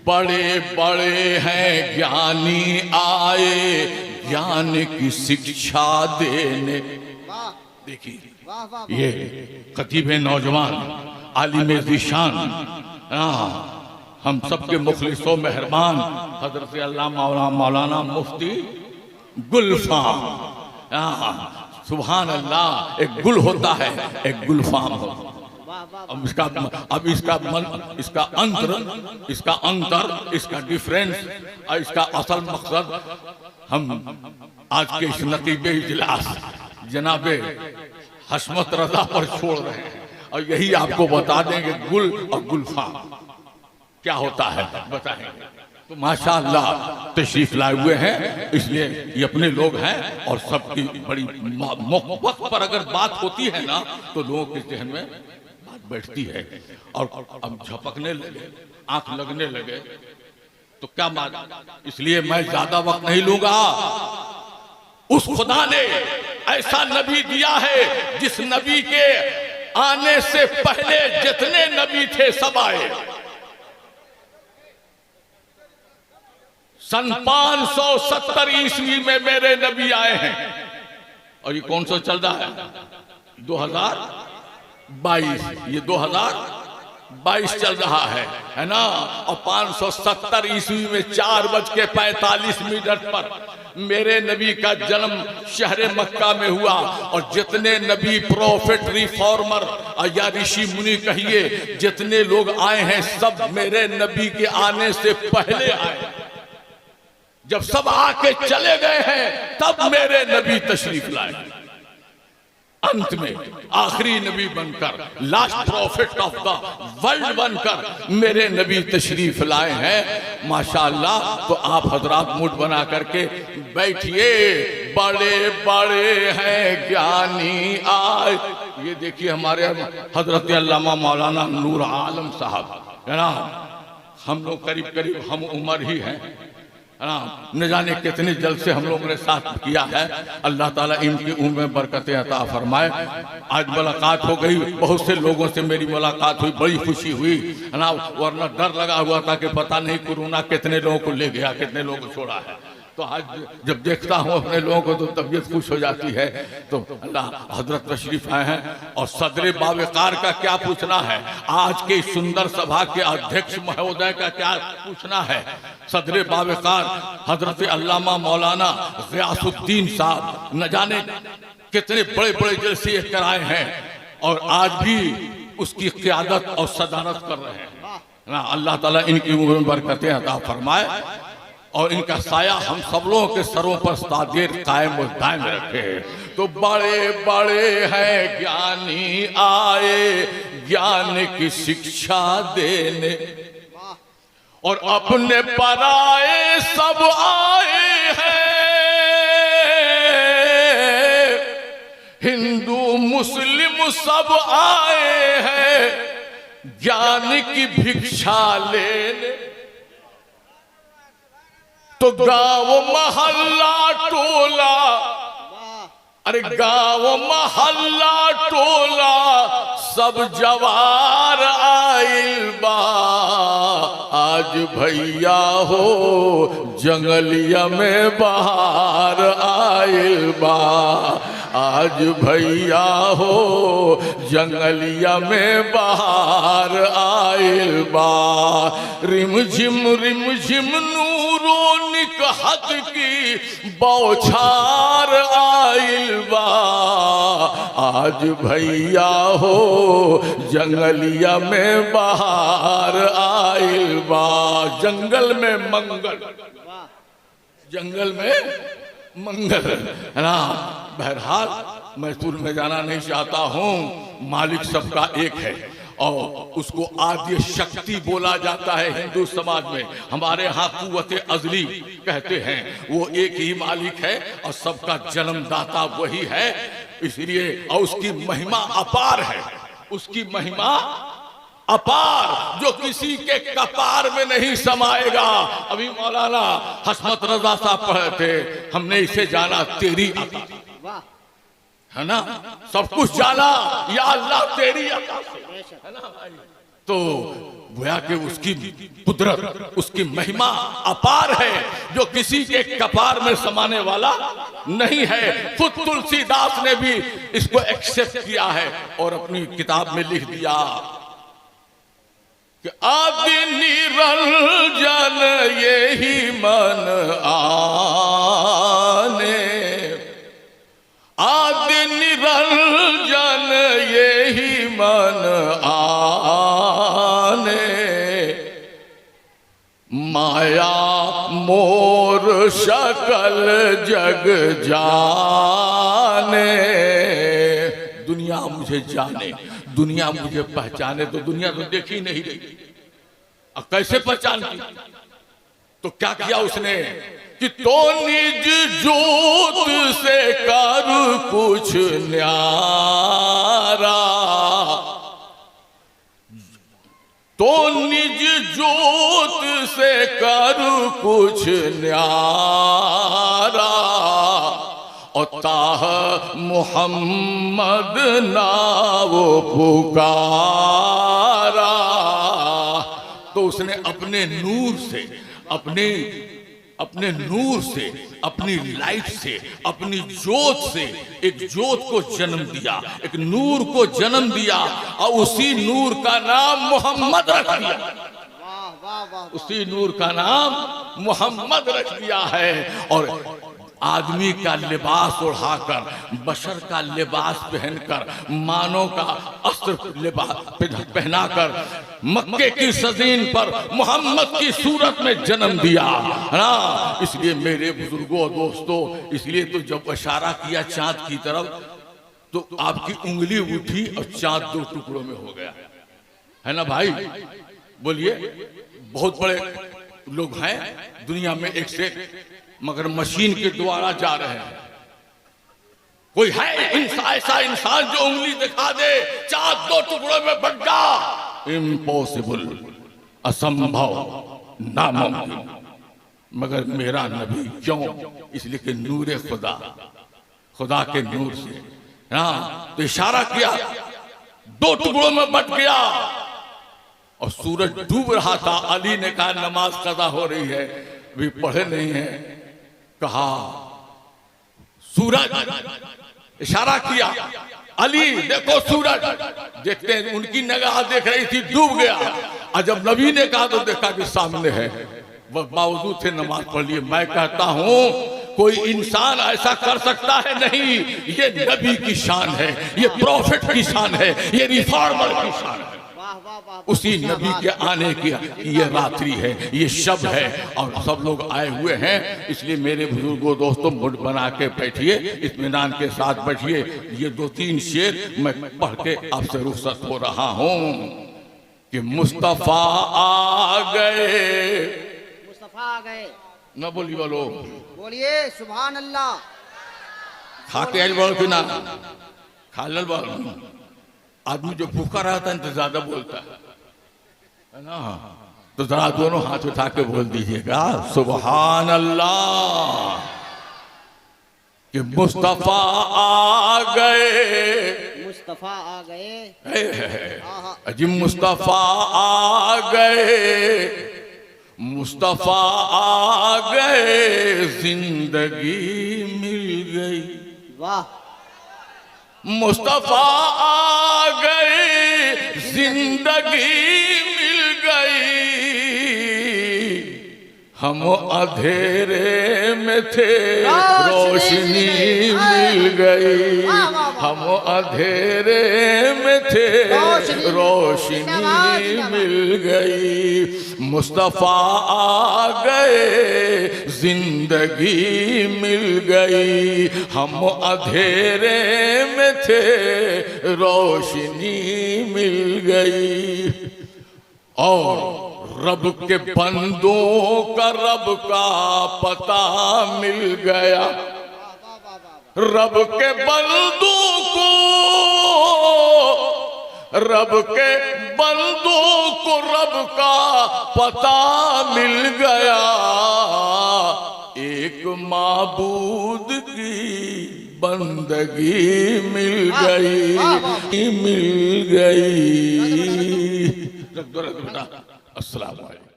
बड़े बड़े हैं ज्ञानी आए ज्ञान की शिक्षा देने। देखिए ये खतीब नौजवान आलिम ज़ीशान, हम सबके मुखलिसो मेहरबान हजरत अल्लामा मौलाना मुफ्ती गुलफाम। सुभान अल्लाह, एक गुल होता है एक गुलफाम होता है। अब इसका अंतर, इसका डिफरेंस और इसका असल मकसद हम आज के इस नतीबे इजलास जनाबे हस्मत रजा पर छोड़ रहे हैं और यही आपको बता देंगे गुल और गुलफाम क्या होता है बताएंगे। तो माशाअल्लाह तशरीफ लाए हुए हैं, इसलिए ये अपने लोग हैं और सबकी बड़ी वक्त पर अगर बात होती है ना तो लोगों के जहन में बात बैठती है और अब झपकने लगे, आंख लगने लगे तो क्या बात। इसलिए मैं ज्यादा वक्त नहीं लूंगा। उस खुदा ने ऐसा नबी दिया है जिस नबी के आने से पहले जितने नबी थे सब आए। सन 570 ईस्वी में मेरे नबी आए हैं और ये कौन सा चल रहा है 2022, ये 2022 चल रहा है ना। और 570 ईस्वी में 4:45 पर मेरे नबी का जन्म शहर मक्का में हुआ और जितने नबी प्रोफेट रिफॉर्मर या ऋषि मुनि कहिए जितने लोग आए हैं सब मेरे नबी के आने से पहले आए। जब सब आके चले गए हैं तब मेरे नबी तशरीफ लाए। अंत में आखिरी नबी बनकर, last profit of the world बनकर मेरे नबी तशरीफ लाए हैं। माशाअल्लाह। तो आप हजरात मूड बना करके बैठिए। बड़े बड़े हैं ज्ञानी आए। ये देखिए हमारे हजरत अल्लामा मौलाना नूर आलम साहब है ना, हम लोग करीब करीब हम उम्र ही हैं न जाने कितने जल्द से हम लोगों ने साथ किया है। अल्लाह ताला इनकी उम्र में बरकतें अता फरमाए। आज मुलाकात हो गई, बहुत से लोगों से मेरी मुलाकात हुई, बड़ी खुशी हुई है ना, वरना डर लगा हुआ था कि पता नहीं कोरोना कितने लोगों को ले गया, कितने लोगों को छोड़ा है। तो आज जब देखता हूँ अपने लोगों को तो तबीयत खुश हो जाती है। तो अल्लाह हजरत तशरीफ आए हैं और सदर बावकार का क्या पूछना है, आज के सुंदर सभा के अध्यक्ष महोदय का क्या पूछना है। सदर बावकार हजरत अल्लामा मौलाना ग़ियासुद्दीन साहब न जाने कितने बड़े बड़े जलसे कराए हैं और आज भी उसकी क़ियादत और सदारत कर रहे हैं ना। अल्लाह ताला इनकी उम्र में बरकतें अता फरमाए और इनका साया हम सब लोगों के सरों पर सादेर कायम और दायम रखे। तो बड़े बड़े हैं ज्ञानी आए ज्ञान की शिक्षा देने और अपने पराए सब आए हैं। हिंदू मुस्लिम सब आए हैं ज्ञान की भिक्षा लेने। तो गाँव महल्ला टोला, अरे गाँव महल्ला टोला सब जवार आइल बा। आज भैया हो जंगलिया में बाहर आइल बा। आज भैया हो जंगलिया में बाहर आइल बा। रिम झिम नूरो निकहत की बौछार आइल बा। आज भैया हो जंगलिया में बाहर आइल बा। जंगल में मंगल, जंगल में मंगल है ना। बहरहाल मैं सुर में जाना नहीं चाहता हूँ। मालिक सबका एक है और उसको आद्य शक्ति बोला जाता है हिंदू समाज में। हमारे यहाँ कुव्वते अज़ली कहते हैं वो एक ही मालिक है और सबका जन्मदाता वही है। इसलिए और उसकी महिमा अपार है, उसकी महिमा अपार जो किसी के कपार में नहीं समाएगा। अभी मौलाना हस्मत रजा साहब पढ़े थे, हमने इसे जाना तेरी अता है ना, सब कुछ जाना या अल्लाह तेरी अता से है ना भाई। तो गोया कि उसकी कुदरत, उसकी महिमा अपार है, जो किसी के कपार में समाने वाला नहीं है। खुद तुलसीदास ने भी इसको एक्सेप्ट किया है और अपनी किताब में लिख दिया कि आदि निरंजन यही मन आने, आदि निरंजन यही मन आने, माया मोर सकल जग जाने। दुनिया मुझे जाने, दुनिया मुझे पहचाने, तो दुनिया तो देखी नहीं रही, अब कैसे पहचानती? तो क्या किया उसने कि तो निज जोत से कर कुछ न्यारा, तो निज जोत से कर कुछ न्यारा, और ताह मोहम्मद नाव पुकारा। तो उसने अपने नूर से, अपने नूर से, अपनी लाइट से, अपनी जोत से एक जोत को जन्म दिया, एक नूर को जन्म दिया, और उसी नूर का नाम मोहम्मद रख दिया। उसी नूर का नाम मोहम्मद रख दिया है। और आदमी का लिबास उड़ाकर, बशर का लिबास पहनकर, मानव का अस्त्र लिबास पहनाकर मक्के की सजीन पर मोहम्मद की सूरत में जन्म दिया ना। इसलिए मेरे बुजुर्गों और दोस्तों, इसलिए तो जब इशारा किया चांद की तरफ, तो आपकी उंगली उठी और चांद दो टुकड़ों में हो गया, है ना भाई? बोलिए, बहुत बड़े लोग हैं दुनिया में एक से, मगर मशीन के द्वारा जा रहे हैं। कोई है ऐसा इंसान जो उंगली दिखा दे चांद दो टुकड़ों में बट जा? इम्पॉसिबल, असंभव, नामुमकिन। मगर मेरा नबी क्यों? इसलिए कि नूरे खुदा, खुदा के नूर से, हाँ, तो इशारा किया, दो टुकड़ों में बट गया और सूरज डूब रहा था। अली ने कहा नमाज कज़ा हो रही है, भी पढ़े नहीं है। कहा सूरज, इशारा किया, अली देखो सूरज। देखते हैं, उनकी निगाह देख रही थी, डूब गया। और जब नबी ने कहा तो देखा कि सामने है, वह बावजूद थे नमाज पढ़ लिए। मैं कहता हूं कोई इंसान ऐसा कर सकता है? नहीं, ये नबी की शान है, ये प्रॉफिट की शान है, ये रिफॉर्मर की शान है। उसी नबी के आने की ये रात्रि है, ये शब है, और सब लोग आए हुए हैं। इसलिए मेरे बुजुर्गों दोस्तों, मुठ बना के बैठिए, इत्मीनान के साथ बैठिए। ये दो तीन शेर मैं पढ़ के आपसे रुखसत हो रहा हूं कि मुस्तफा आ गए, मुस्तफा आ गए। न बोलिए, बोलो, बोलिए सुभान अल्लाह। खाते आज बोलो कि ना खालल बोलो। आदमी जो भूखा रहता है तो ज्यादा बोलता है ना, तो जरा दोनों हाथ उठा के बोल दीजिएगा सुभान अल्लाह कि मुस्तफा आ गए, मुस्तफा आ गए, अजी मुस्तफा आ गए, मुस्तफा आ गए, जिंदगी मिल गई। वाह, मुस्तफा आ गए, जिंदगी मिल गई। हम अंधेरे में थे, रोशनी मिल गई। हम अंधेरे में थे, रोशनी मिल गई। मुस्तफा आ गए, जिंदगी मिल गई। हम अंधेरे में थे, रोशनी मिल गई। और रब के बंदों का रब का पता मिल गया। रब के बंदों को, रब के बंदों को रब का पता मिल गया। एक माबूद की बंदगी मिल गई, मिल गई। रख दो बेटा। अस्सलाम वालेकुम।